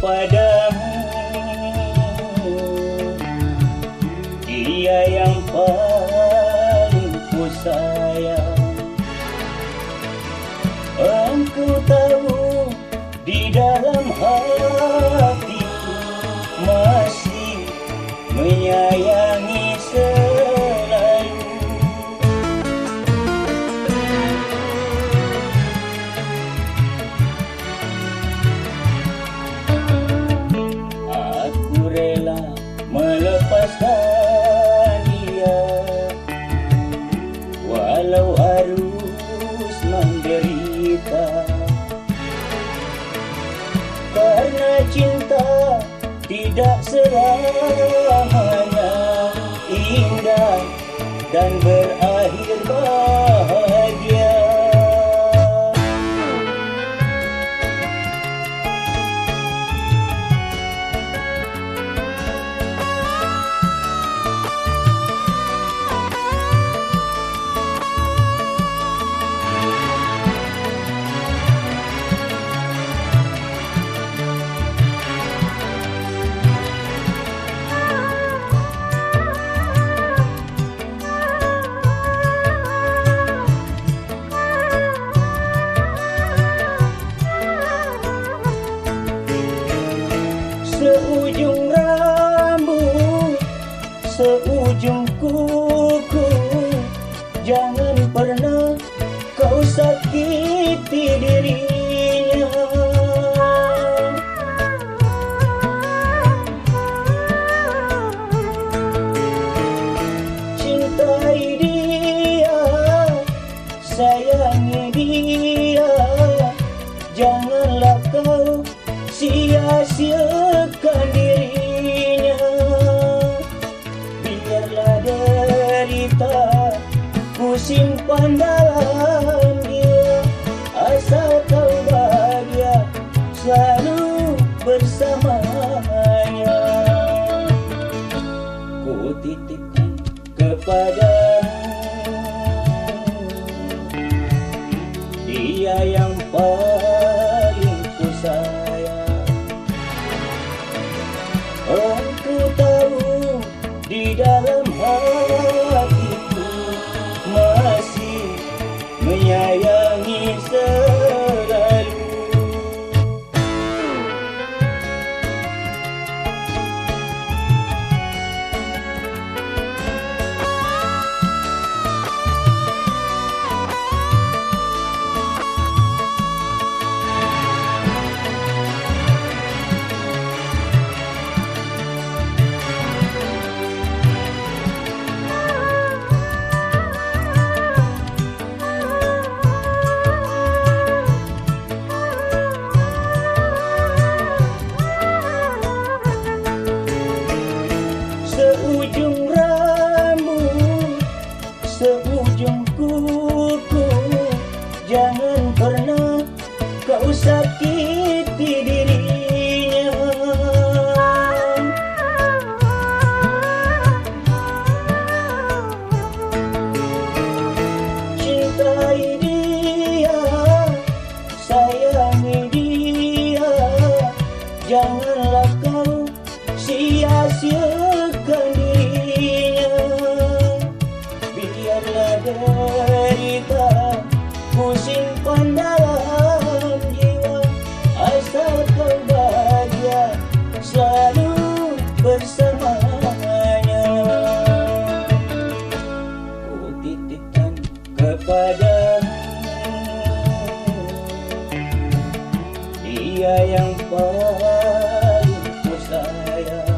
kepadamu. Dia yang paling ku sayang. Engkau tahu di dalam hatiku masih menyayangi selalu. Aku rela melepaskan dia walau harus menderita, karena cinta tidak selamanya indah dan berakhir bahagia. Seujung rambut, seujung kuku, jangan pernah kau sakiti dirinya. Cintai dia, sayangi dia, janganlah kau sia-siakan dirinya. Biarlah derita ku simpan dalam dia, asal kau bahagia selalu bersamanya. Ku titipkan kepadamu dia yang paling ku sayang. Engkau tahu di dalam hatiku masih menyayangi selalu. Seujung rambut, seujung kuku, jangan pernah kau sakiti dirinya. Cintai dia, sayangi dia, janganlah kau sia-siakan dirinya. Biarlah derita ku simpan dalam jiwa, asal kau bahagia selalu bersamanya. Ku titipkan kepadamu dia yang paling ku sayang.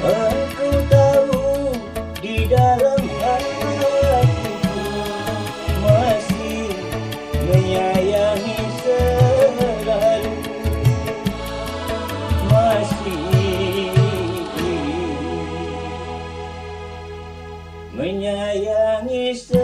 Engkau tahu di dalam hatiku masih menyayangi selalu, masih menyayangi selalu.